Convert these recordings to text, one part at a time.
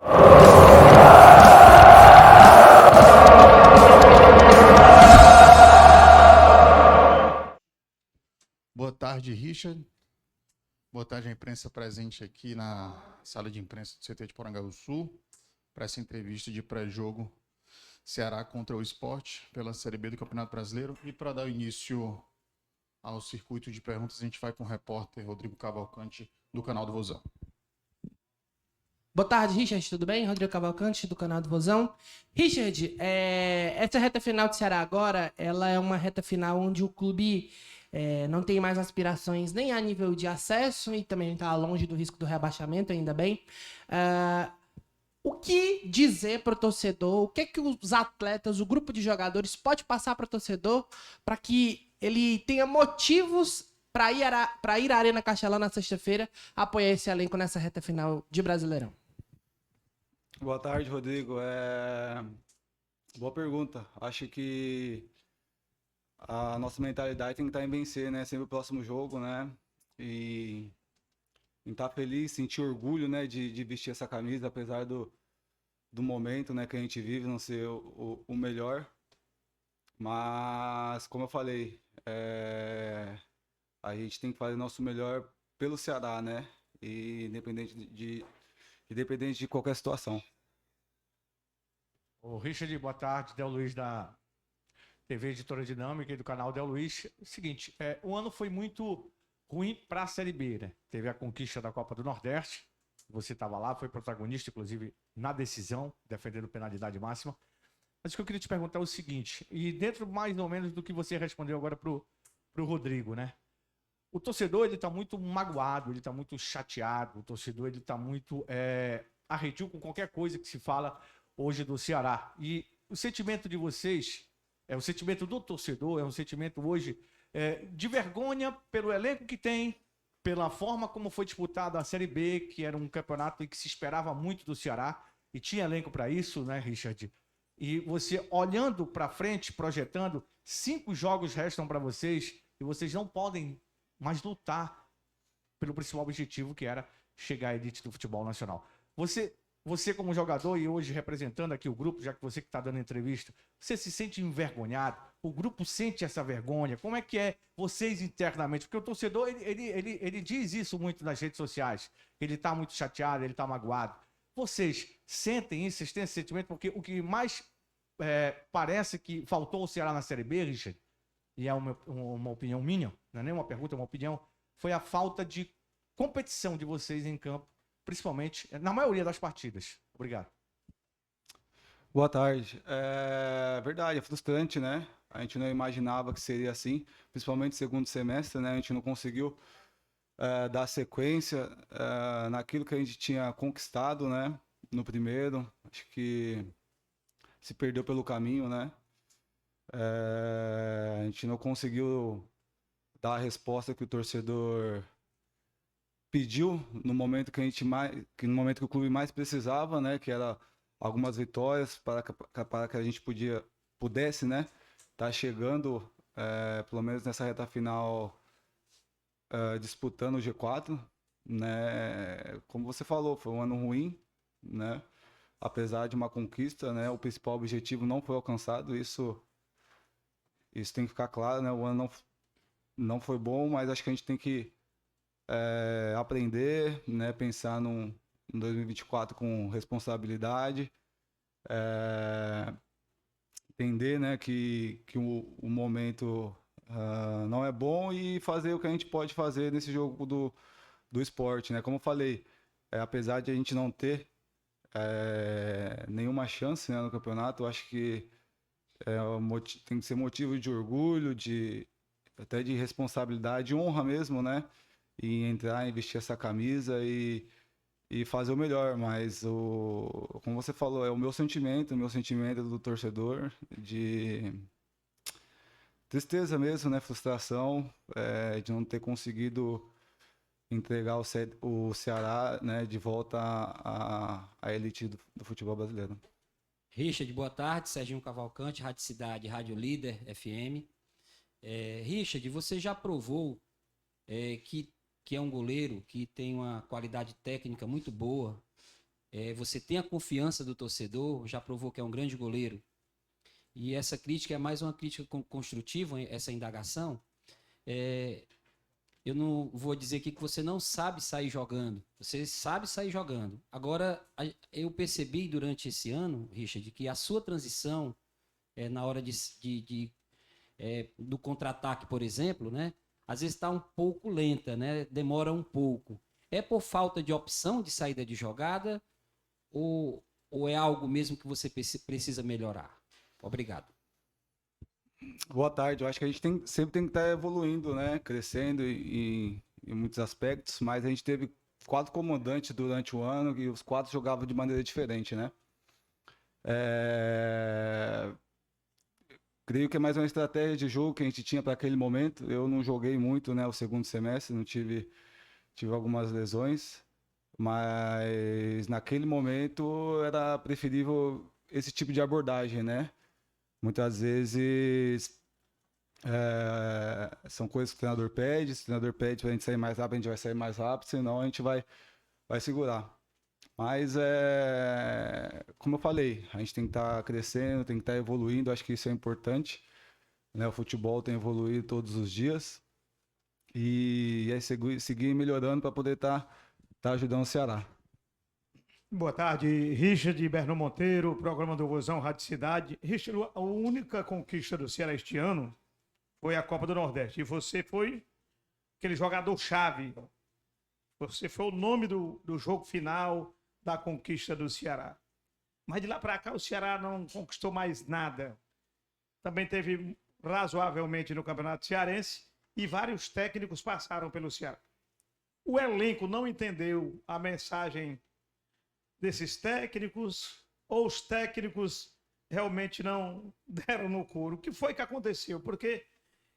Boa tarde, Richard. Boa tarde à imprensa presente aqui na sala de imprensa do CT de Porangabuçu para essa entrevista de pré-jogo Ceará contra o Sport pela Série B do Campeonato Brasileiro. E para dar início ao circuito de perguntas, a gente vai com o repórter Rodrigo Cavalcante, do canal do Vozão. Boa tarde, Richard, tudo bem? Rodrigo Cavalcante, do canal do Vozão. Richard, essa reta final de Ceará agora, ela é uma reta final onde o clube não tem mais aspirações nem a nível de acesso e também está longe do risco do rebaixamento, ainda bem. O que dizer para o torcedor? O que é que os atletas, o grupo de jogadores pode passar para o torcedor para que ele tenha motivos para ir à Arena Castelão na sexta-feira apoiar esse elenco nessa reta final de Brasileirão? Boa tarde, Rodrigo. Boa pergunta. Acho que a nossa mentalidade tem que estar em vencer, né? Sempre o próximo jogo, né? E em estar feliz, sentir orgulho, né? De vestir essa camisa, apesar do momento, né? Que a gente vive, não ser o melhor. Mas, como eu falei, a gente tem que fazer o nosso melhor pelo Ceará, né? E independente de qualquer situação. O Richard, boa tarde, Del Luiz da TV Editora Dinâmica e do canal Del Luiz. Seguinte, o ano foi muito ruim para a Série B, né? Teve a conquista da Copa do Nordeste, você estava lá, foi protagonista, inclusive, na decisão, defendendo penalidade máxima. Mas o que eu queria te perguntar é o seguinte, e dentro mais ou menos do que você respondeu agora pro Rodrigo, né? O torcedor, ele tá muito magoado, ele tá muito chateado, o torcedor, ele tá muito arredio com qualquer coisa que se fala hoje do Ceará. E o sentimento de vocês, o sentimento do torcedor, é um sentimento hoje de vergonha pelo elenco que tem, pela forma como foi disputada a Série B, que era um campeonato que se esperava muito do Ceará, e tinha elenco para isso, né, Richard? E você olhando para frente, projetando, 5 jogos restam para vocês, e vocês não podem mas lutar pelo principal objetivo, que era chegar à elite do futebol nacional. Você como jogador e hoje representando aqui o grupo, já que você que está dando entrevista, você se sente envergonhado? O grupo sente essa vergonha? Como é que é vocês internamente? Porque o torcedor, ele diz isso muito nas redes sociais. Ele está muito chateado, ele está magoado. Vocês sentem isso? Vocês têm esse sentimento? Porque o que mais parece que faltou ao Ceará na Série B, Richard, e é uma opinião minha, não é nem uma pergunta, é uma opinião, foi a falta de competição de vocês em campo, principalmente na maioria das partidas. Obrigado. Boa tarde. É verdade, é frustrante, né? A gente não imaginava que seria assim, principalmente no segundo semestre, né? A gente não conseguiu dar sequência naquilo que a gente tinha conquistado, né? No primeiro, acho que se perdeu pelo caminho, né? A gente não conseguiu dar a resposta que o torcedor pediu no momento no momento que o clube mais precisava, né? Que era algumas vitórias para que a gente pudesse, né? Tá chegando, pelo menos nessa reta final, disputando o G4, né? Como você falou, foi um ano ruim, né? Apesar de uma conquista, né? O principal objetivo não foi alcançado, isso tem que ficar claro, né? O ano não foi bom, mas acho que a gente tem que aprender, né? Pensar em 2024 com responsabilidade, entender, né? Que o momento não é bom e fazer o que a gente pode fazer nesse jogo do esporte, né? Como eu falei, apesar de a gente não ter nenhuma chance, né, no campeonato, eu acho que tem que ser motivo de orgulho, até de responsabilidade, de honra mesmo, né? E entrar e vestir essa camisa e fazer o melhor. Mas, como você falou, é o meu sentimento do torcedor, de tristeza mesmo, né? Frustração, de não ter conseguido entregar o Ceará, né, de volta à elite do futebol brasileiro. Richard, boa tarde. Serginho Cavalcante, Rádio Cidade, Rádio Líder FM. Richard, você já provou que é um goleiro que tem uma qualidade técnica muito boa, você tem a confiança do torcedor, já provou que é um grande goleiro. E essa crítica é mais uma crítica construtiva, essa indagação. Eu não vou dizer aqui que você não sabe sair jogando. Você sabe sair jogando. Agora, eu percebi durante esse ano, Richard, que a sua transição, na hora do contra-ataque, por exemplo, né? Às vezes está um pouco lenta, né? Demora um pouco. É por falta de opção de saída de jogada ou é algo mesmo que você precisa melhorar? Obrigado. Boa tarde. Eu acho que a gente sempre tem que estar evoluindo, né? Crescendo em muitos aspectos, mas a gente teve 4 comandantes durante o ano e os 4 jogavam de maneira diferente, né? Creio que é mais uma estratégia de jogo que a gente tinha para aquele momento. Eu não joguei muito, né, o segundo semestre, não tive algumas lesões, mas naquele momento era preferível esse tipo de abordagem, né? Muitas vezes são coisas que o treinador pede, se o treinador pede para a gente sair mais rápido, a gente vai sair mais rápido, senão a gente vai segurar. Mas, como eu falei, a gente tem que estar crescendo, tem que estar evoluindo, acho que isso é importante, né? O futebol tem evoluído todos os dias e é seguir melhorando para poder estar ajudando o Ceará. Boa tarde, Richard Berno Monteiro, programa do Vozão Rádio Cidade. Richard, a única conquista do Ceará este ano foi a Copa do Nordeste. E você foi aquele jogador-chave. Você foi o nome do jogo final da conquista do Ceará. Mas de lá para cá o Ceará não conquistou mais nada. Também teve razoavelmente no Campeonato Cearense e vários técnicos passaram pelo Ceará. O elenco não entendeu a mensagem desses técnicos ou os técnicos realmente não deram no couro? O que foi que aconteceu? Porque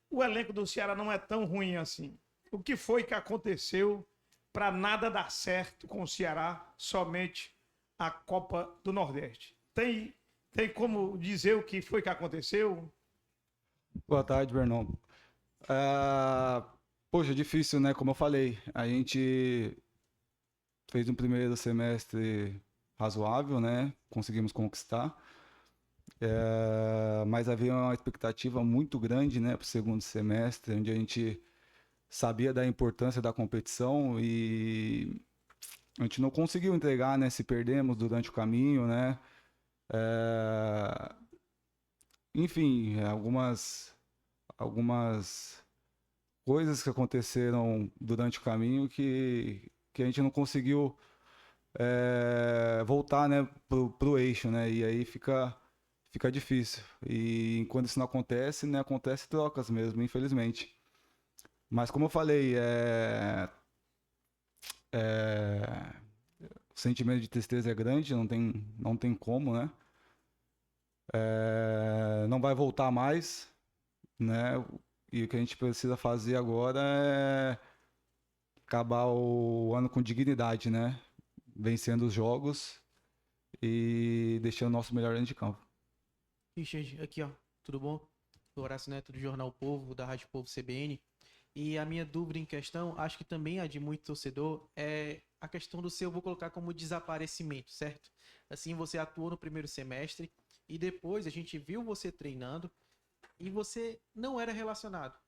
o elenco do Ceará não é tão ruim assim. O que foi que aconteceu para nada dar certo com o Ceará, somente a Copa do Nordeste? Tem como dizer o que foi que aconteceu? Boa tarde, Bernon. Poxa, difícil, né? Como eu falei, a gente fez um primeiro semestre razoável, né? Conseguimos conquistar. Mas havia uma expectativa muito grande, né, para o segundo semestre, onde a gente sabia da importância da competição e a gente não conseguiu entregar, né? Se perdemos durante o caminho, né? Enfim, algumas coisas que aconteceram durante o caminho que a gente não conseguiu voltar, né, pro eixo, né? E aí fica difícil. E quando isso não acontece, né, acontece trocas mesmo, infelizmente. Mas como eu falei, o sentimento de tristeza é grande, não tem como, né? Não vai voltar mais, né? E o que a gente precisa fazer agora é acabar o ano com dignidade, né? Vencendo os jogos e deixando o nosso melhor dentro de campo. Richard, aqui ó, tudo bom? Horácio Neto do Jornal Povo, da Rádio Povo CBN. E a minha dúvida em questão, acho que também a de muito torcedor, é a questão do seu, vou colocar como desaparecimento, certo? Assim, você atuou no primeiro semestre e depois a gente viu você treinando e você não era relacionado.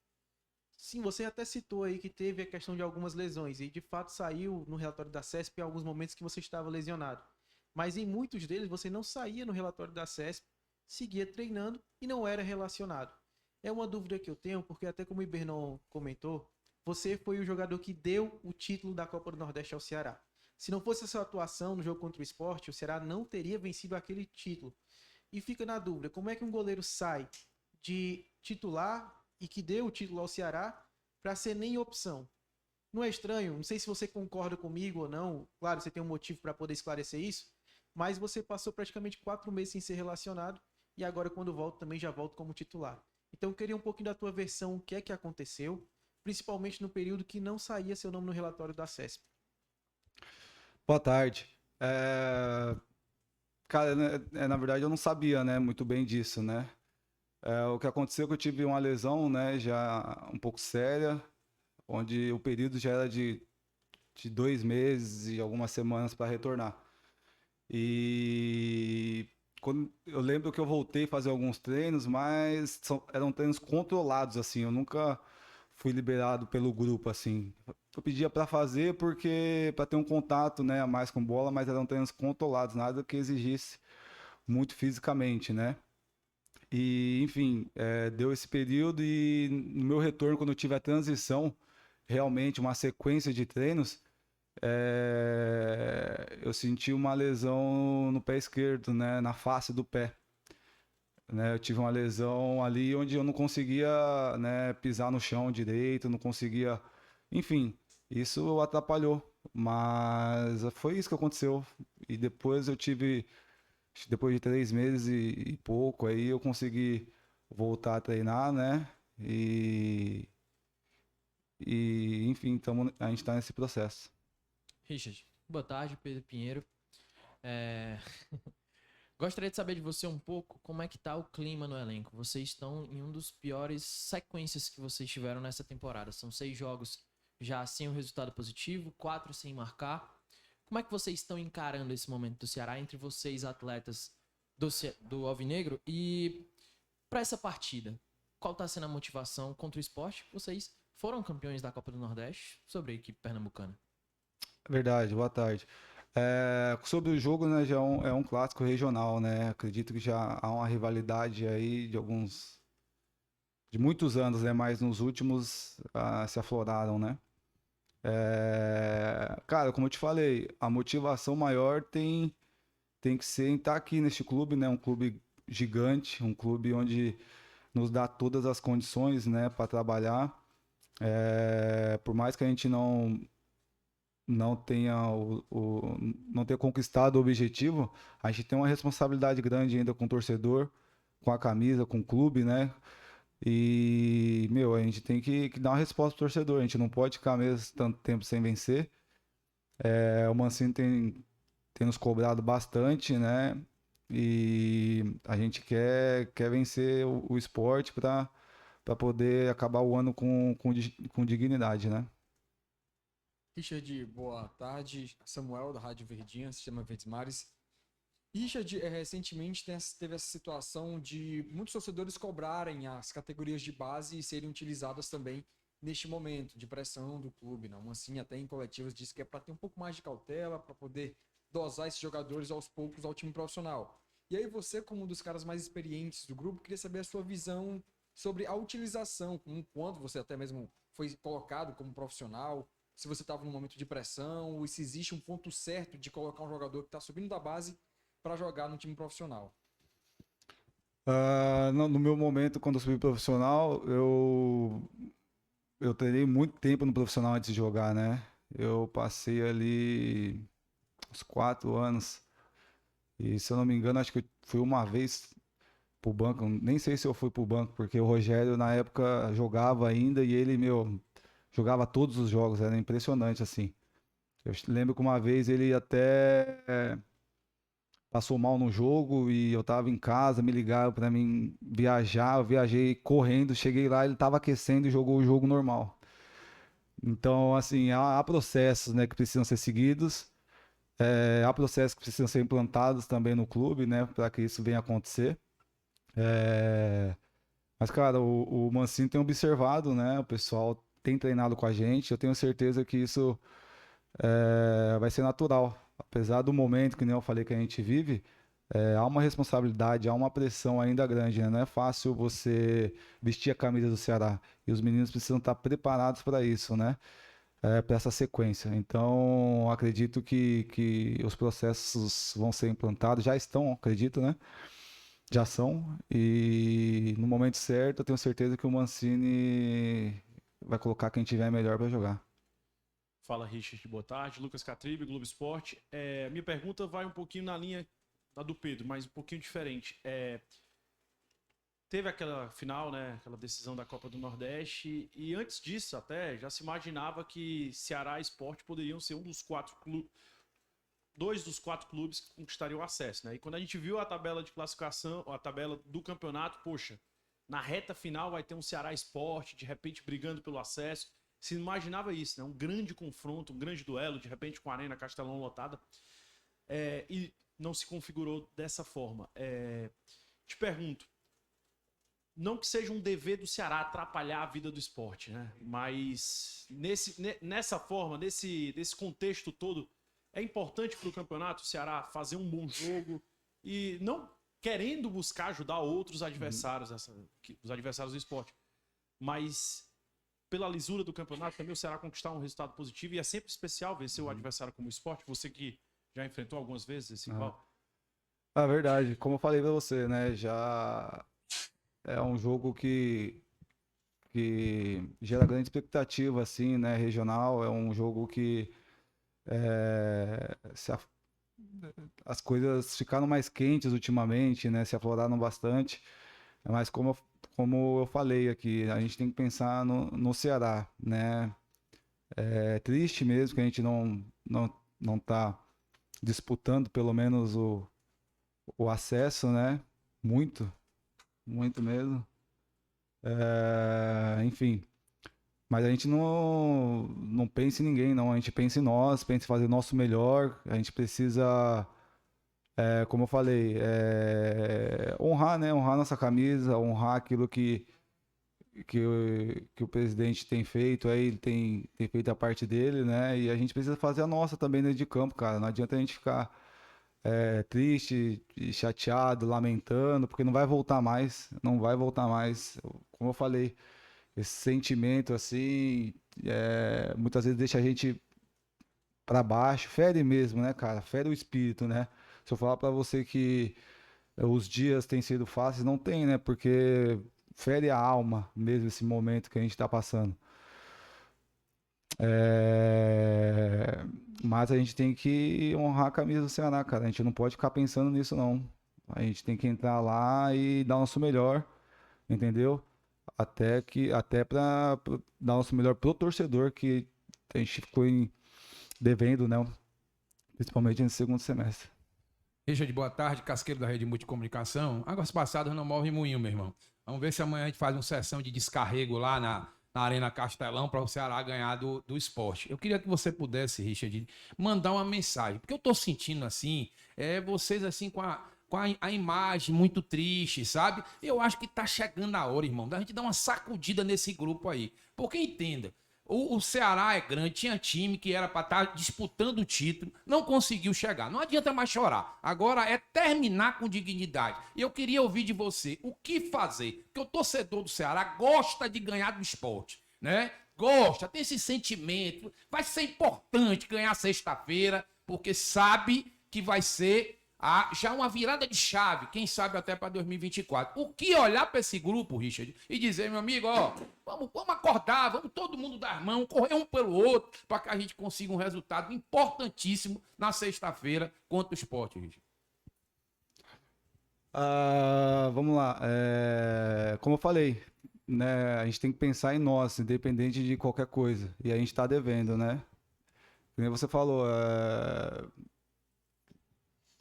Sim, você até citou aí que teve a questão de algumas lesões e de fato saiu no relatório da CESP em alguns momentos que você estava lesionado. Mas em muitos deles você não saía no relatório da CESP, seguia treinando e não era relacionado. É uma dúvida que eu tenho, porque até como o Ibernon comentou, você foi o jogador que deu o título da Copa do Nordeste ao Ceará. Se não fosse a sua atuação no jogo contra o Sport, o Ceará não teria vencido aquele título. E fica na dúvida, como é que um goleiro sai de titular e que deu o título ao Ceará para ser nem opção? Não é estranho? Não sei se você concorda comigo ou não. Claro, você tem um motivo para poder esclarecer isso, mas você passou praticamente 4 meses sem ser relacionado e agora quando volta também já volta como titular. Então eu queria um pouquinho da tua versão, o que é que aconteceu, principalmente no período que não saía seu nome no relatório da CESP. Boa tarde. Cara, na verdade eu não sabia, né, muito bem disso, né? O que aconteceu é que eu tive uma lesão, né, já um pouco séria, onde o período já era de 2 meses e algumas semanas para retornar. E eu lembro que eu voltei a fazer alguns treinos, mas eram treinos controlados, assim. Eu nunca fui liberado pelo grupo, assim. Eu pedia para fazer porque para ter um contato, né, a mais com bola, mas eram treinos controlados, nada que exigisse muito fisicamente, né? E, enfim, deu esse período e no meu retorno, quando eu tive a transição, realmente uma sequência de treinos, eu senti uma lesão no pé esquerdo, né, na face do pé. Né, eu tive uma lesão ali onde eu não conseguia, né, pisar no chão direito, não conseguia, enfim, isso atrapalhou. Mas foi isso que aconteceu. E depois eu tive, acho que depois de 3 meses e pouco, aí eu consegui voltar a treinar, né? Enfim, a gente está nesse processo. Richard, boa tarde, Pedro Pinheiro. É, Gostaria de saber de você um pouco como é que tá o clima no elenco. Vocês estão em um dos piores sequências que vocês tiveram nessa temporada. São 6 jogos já sem um resultado positivo, 4 sem marcar. Como é que vocês estão encarando esse momento do Ceará entre vocês, atletas do Alvinegro? E para essa partida, qual está sendo a motivação contra o Sport? Vocês foram campeões da Copa do Nordeste sobre a equipe pernambucana. Verdade, boa tarde. Sobre o jogo, né, já é um clássico regional, né? Acredito que já há uma rivalidade aí de muitos anos, né? Mas nos últimos se afloraram, né? Cara, como eu te falei, a motivação maior tem que ser em estar aqui neste clube, né? Um clube gigante, um clube onde nos dá todas as condições, né, para trabalhar. Por mais que a gente não tenha não tenha conquistado o objetivo, a gente tem uma responsabilidade grande ainda com o torcedor, com a camisa, com o clube, né? E, meu, a gente tem que dar uma resposta pro torcedor, a gente não pode ficar mesmo tanto tempo sem vencer. O Mancini tem nos cobrado bastante, né? E a gente quer vencer o esporte para poder acabar o ano com dignidade, né? Richard, boa tarde. Samuel, da Rádio Verdinha, Sistema Verdes Mares. Richard, recentemente teve essa situação de muitos torcedores cobrarem as categorias de base e serem utilizadas também neste momento de pressão do clube. Não? Assim, até em coletivos disse que é para ter um pouco mais de cautela, para poder dosar esses jogadores aos poucos ao time profissional. E aí você, como um dos caras mais experientes do grupo, queria saber a sua visão sobre a utilização, quando você até mesmo foi colocado como profissional, se você estava num momento de pressão, ou se existe um ponto certo de colocar um jogador que está subindo da base para jogar no time profissional. No meu momento, quando eu subi profissional, eu treinei muito tempo no profissional antes de jogar, né? Eu passei ali uns 4 anos. E se eu não me engano, acho que eu fui uma vez pro banco. Nem sei se eu fui pro banco, porque o Rogério na época jogava ainda e ele, jogava todos os jogos. Era impressionante, assim. Eu lembro que uma vez ele até passou mal no jogo e eu tava em casa, me ligaram para mim viajar. Eu viajei correndo, cheguei lá, ele tava aquecendo e jogou o jogo normal. Então, assim, há processos, né, que precisam ser seguidos. Há processos que precisam ser implantados também no clube, né, para que isso venha a acontecer. Mas, cara, o Mancini tem observado, né, o pessoal tem treinado com a gente. Eu tenho certeza que isso vai ser natural. Apesar do momento, que nem eu falei, que a gente vive, há uma responsabilidade, há uma pressão ainda grande, né? Não é fácil você vestir a camisa do Ceará. E os meninos precisam estar preparados para isso, né? Para essa sequência. Então, acredito que os processos vão ser implantados, já estão, acredito, né? Já são. E no momento certo, eu tenho certeza que o Mancini vai colocar quem tiver melhor para jogar. Fala, Richard, boa tarde. Lucas Catribe, Globo Esporte. Minha pergunta vai um pouquinho na linha da do Pedro, mas um pouquinho diferente. Teve aquela final, né, aquela decisão da Copa do Nordeste, e antes disso até já se imaginava que Ceará e Sport poderiam ser dois dos 4 clubes que conquistariam o acesso, né? E quando a gente viu a tabela de classificação, a tabela do campeonato, poxa, na reta final vai ter um Ceará Sport, de repente brigando pelo acesso. Se imaginava isso, né? Um grande confronto, um grande duelo, de repente com a Arena Castelão lotada. E não se configurou dessa forma. Te pergunto, não que seja um dever do Ceará atrapalhar a vida do esporte, né? Mas nessa forma, nesse contexto todo, é importante para o campeonato o Ceará fazer um bom jogo e não querendo buscar ajudar outros adversários, os adversários do esporte, mas pela lisura do campeonato também o Ceará conquistar um resultado positivo, e é sempre especial vencer o adversário como o esporte, você que já enfrentou algumas vezes esse rival. É verdade, como eu falei pra você, né, já é um jogo que gera grande expectativa, assim, né, regional, é um jogo que as coisas ficaram mais quentes ultimamente, né, se afloraram bastante, mas como eu falei aqui, a gente tem que pensar no Ceará, né, é triste mesmo que a gente não tá disputando pelo menos o acesso, né, muito mesmo. Enfim, mas a gente não pensa em ninguém, não. A gente pensa em nós, pensa em fazer o nosso melhor. A gente precisa, como eu falei, honrar, né? Honrar nossa camisa, honrar aquilo que o presidente tem feito. Aí ele tem feito a parte dele, né? E a gente precisa fazer a nossa também dentro de campo, cara. Não adianta a gente ficar triste, e chateado, lamentando, porque não vai voltar mais, não vai voltar mais. Como eu falei, esse sentimento assim, muitas vezes deixa a gente para baixo, fere mesmo, né, cara? Fere o espírito, né? Se eu falar para você que os dias têm sido fáceis, não tem, né? Porque fere a alma mesmo esse momento que a gente tá passando. Mas a gente tem que honrar a camisa do Ceará, cara. A gente não pode ficar pensando nisso, não. A gente tem que entrar lá e dar o nosso melhor, entendeu? Até para dar o nosso melhor pro torcedor, que a gente ficou devendo, né? Principalmente nesse segundo semestre. Richard, boa tarde, Casqueiro da Rede Multicomunicação. Águas passadas não movem moinho, meu irmão. Vamos ver se amanhã a gente faz uma sessão de descarrego lá na Arena Castelão para o Ceará ganhar do esporte. Eu queria que você pudesse, Richard, mandar uma mensagem, porque eu tô sentindo assim, vocês assim com a imagem muito triste, sabe? Eu acho que tá chegando a hora, irmão, da gente dar uma sacudida nesse grupo aí. Porque entenda, o Ceará é grande, tinha time que era para estar disputando o título, não conseguiu chegar. Não adianta mais chorar. Agora é terminar com dignidade. E eu queria ouvir de você o que fazer, porque o torcedor do Ceará gosta de ganhar do esporte, né? Gosta, tem esse sentimento. Vai ser importante ganhar sexta-feira, porque sabe que vai ser já uma virada de chave, quem sabe até para 2024. O que olhar para esse grupo, Richard, e dizer, meu amigo, ó, vamos acordar, vamos todo mundo dar mão, correr um pelo outro, para que a gente consiga um resultado importantíssimo na sexta-feira contra o esporte, Richard. Vamos lá. Como eu falei, né, a gente tem que pensar em nós, independente de qualquer coisa. E a gente está devendo, né? Como você falou,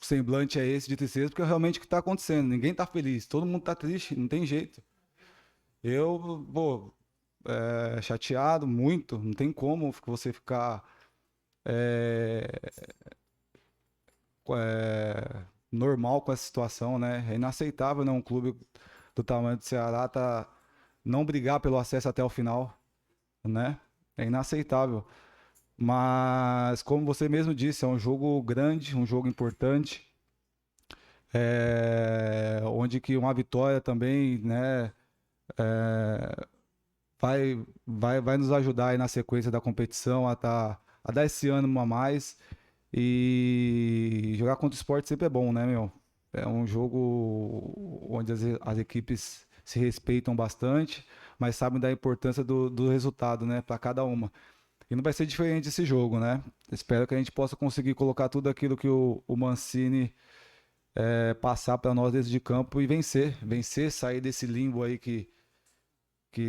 o semblante é esse de tristeza, porque é realmente o que está acontecendo. Ninguém está feliz, todo mundo está triste, não tem jeito. Eu, chateado muito, não tem como você ficar normal com essa situação, né? É inaceitável, né? Um clube do tamanho do Ceará não brigar pelo acesso até o final, né? É inaceitável. Mas, como você mesmo disse, é um jogo grande, um jogo importante, onde que uma vitória também, né, vai nos ajudar aí na sequência da competição a dar esse ânimo a mais. E jogar contra o esporte sempre é bom, né, meu? É um jogo onde as equipes se respeitam bastante, mas sabem da importância do resultado, né, para cada uma. E não vai ser diferente esse jogo, né? Espero que a gente possa conseguir colocar tudo aquilo que o Mancini passar para nós dentro de campo e vencer, sair desse limbo aí que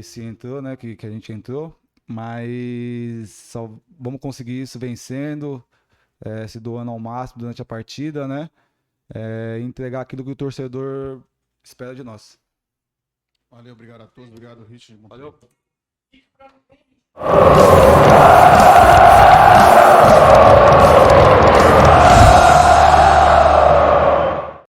se entrou, né? Que a gente entrou, mas só vamos conseguir isso vencendo, se doando ao máximo durante a partida, né? Entregar aquilo que o torcedor espera de nós. Valeu, obrigado a todos, obrigado, Richard. Valeu.